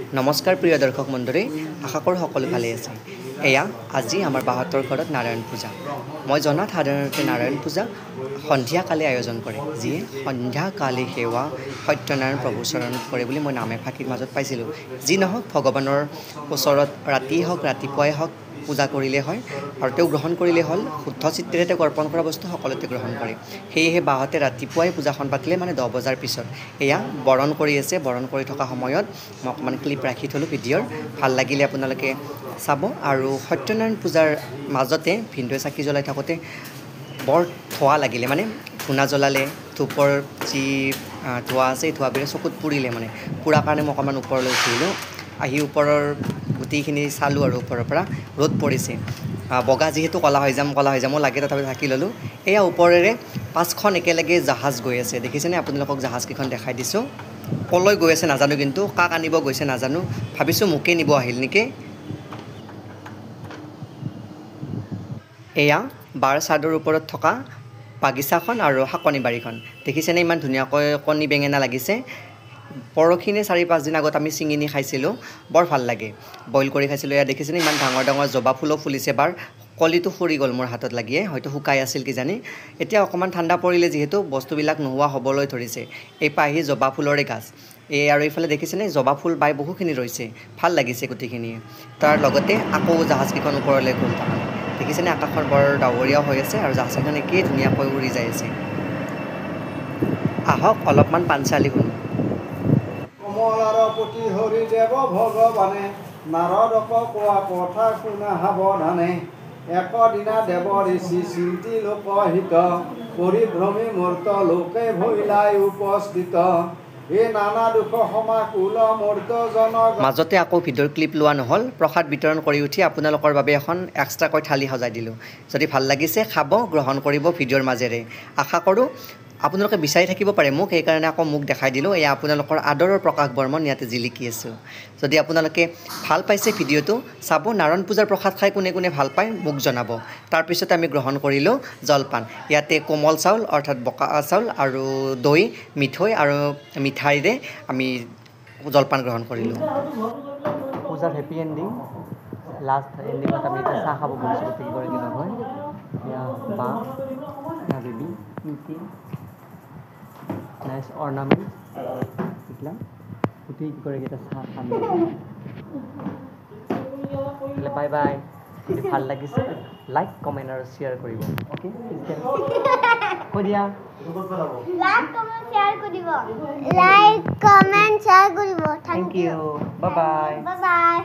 নমস্কাৰ প্ৰিয় দৰ্শক মণ্ডলী, আশা কৰোঁ সকলো ভালে আছে। এয়া আজি আমাৰ বাহঁতৰ ঘৰত নাৰায়ণ পূজা। মই জনাত সাধাৰণতে নাৰায়ণ পূজা সন্ধিয়াকালে আয়োজন কৰে, যিয়ে সন্ধিয়াকালে সেৱা সত্যনাৰায়ণ প্ৰভু চৰণত কৰে বুলি মই নামে ফাঁকিৰ মাজত পাইছিলোঁ। যি নহওক, ভগৱানৰ ওচৰত ৰাতিয়েই হওক ৰাতিপুৱাই হওক পূজা কৰিলে হয় আৰু তেওঁ গ্ৰহণ কৰিলে হ'ল। শুদ্ধ চিত্তেৰে তেওঁক অৰ্পণ কৰা বস্তু সকলোতে গ্ৰহণ কৰে। সেয়েহে বাহঁতে ৰাতিপুৱাই পূজাখন পাতিলে, মানে 10 বজাৰ পিছত। এয়া বৰণ কৰি আছে। বৰণ কৰি থকা সময়ত মই অকণমান ক্লিপ ৰাখি থ'লোঁ ভিডিঅ'ৰ। ভাল লাগিলে আপোনালোকে চাব। আৰু সত্যনাৰায়ণ পূজাৰ মাজতে ভিনদেউৱে চাকি জ্বলাই থাকোঁতে বৰ ধোঁৱা লাগিলে, মানে ধূনা জ্বলালে, ধূপৰ যি ধোঁৱা আছে এই ধোঁৱাবোৰে চকুত পুৰিলে। মানে পুৰা কাৰণে মই অকণমান ওপৰলৈ উঠিলোঁ। আহি ওপৰৰ গোটেইখিনি চালোঁ আৰু ওপৰৰ পৰা ৰ'দ পৰিছে। বগা যিহেতু ক'লা হৈ যাম লাগে, তথাপি ঢাকি ল'লোঁ। এয়া ওপৰেৰে 5খন একেলগে জাহাজ গৈ আছে। দেখিছেনে? আপোনালোকক জাহাজকেইখন দেখাই দিছোঁ। ক'লৈ গৈ আছে নাজানো, কিন্তু কাক আনিব গৈছে নাজানো। ভাবিছোঁ মোকে নিব আহিল নেকি। এয়া বাৰ চাদৰ ওপৰত থকা বাগিচাখন আৰু শাকনি বাৰীখন। দেখিছেনে ইমান ধুনীয়াকৈ কণী বেঙেনা লাগিছে। পৰখিনে 4-5 দিন আগত আমি চিঙি নি খাইছিলোঁ, বৰ ভাল লাগে। বইল কৰি খাইছিলোঁ। এয়া দেখিছেনে ইমান ডাঙৰ ডাঙৰ জবা ফুলো ফুলিছে। বাৰ কলিটো সৰি গ'ল মোৰ হাতত লাগিয়ে, হয়তো শুকাই আছিল কিজানি। এতিয়া অকণমান ঠাণ্ডা পৰিলে যিহেতু বস্তুবিলাক নোহোৱা হ'বলৈ ধৰিছে। এই পাহি জবা ফুলৰে গাছ। আৰু এইফালে দেখিছেনে জবা ফুল বাই বহুখিনি ৰৈছে, ভাল লাগিছে গোটেইখিনিয়ে। তাৰ লগতে আকৌ জাহাজকেইখন ওপৰলৈ গ'ল। তাৰমানে দেখিছেনে আকাশখন বৰ ডাৱৰীয়া হৈ আছে আৰু জাহাজকেইখন একেই ধুনীয়াকৈ উৰি যাই আছে। আহক অলপমান পাঞ্চালী শুনো। কমলাৰ প্ৰতি হৰিদেৱ ভগৱানে নাৰদক কোৱা কথা শুনা সাৱধানে। একদিনা দেৱ ঋষি চিন্তি লোকহিত পৰিভ্ৰমী মূৰ্ত লোকে ভৈলাই উপস্থিত। মাজতে আকৌ ভিডিঅ'ৰ ক্লিপ লোৱা নহ'ল। প্ৰসাদ বিতৰণ কৰি উঠি আপোনালোকৰ বাবে এখন এক্সট্ৰাকৈ থালি সজাই দিলোঁ। যদি ভাল লাগিছে খাব, গ্ৰহণ কৰিব ভিডিঅ'ৰ মাজেৰে। আশা কৰোঁ আপোনালোকে বিচাৰি থাকিব পাৰে মোক, সেইকাৰণে আকৌ মোক দেখাই দিলোঁ। এয়া আপোনালোকৰ আদৰৰ প্ৰকাশ বৰ্মন ইয়াতে জিলিকি আছোঁ। যদি আপোনালোকে ভাল পাইছে ভিডিঅ'টো চাব। নাৰায়ণ পূজাৰ প্ৰসাদ খাই কোনে কোনে ভাল পায় মোক জনাব। তাৰপিছতে আমি গ্ৰহণ কৰিলোঁ জলপান। ইয়াতে কোমল চাউল অৰ্থাৎ বকা চাউল আৰু দৈ, মিঠৈ আৰু মিঠাইৰে আমি জলপান গ্ৰহণ কৰিলোঁ। পূজাৰ হেপী এণ্ডিং, লাষ্ট এণ্ডিঙত আমি এতিয়া চাহ খাব বহিছোঁ গোটেইকেইগৰাকী লগ হৈ। এয়া বা বেবী কিউটি নাইচ অৰ্নামেণ্ট এইবিলাক গোটেইকেইগৰাকী এতিয়া চাহ খাম। Bye bye. যদি ভাল লাগিছে লাইক, কমেণ্ট আৰু শ্বেয়াৰ কৰিব। অ'কে, কৈ দিয়া। লাইক কমেণ্ট শ্বেয়াৰ কৰিব। Thank you. Bye bye. Bye by.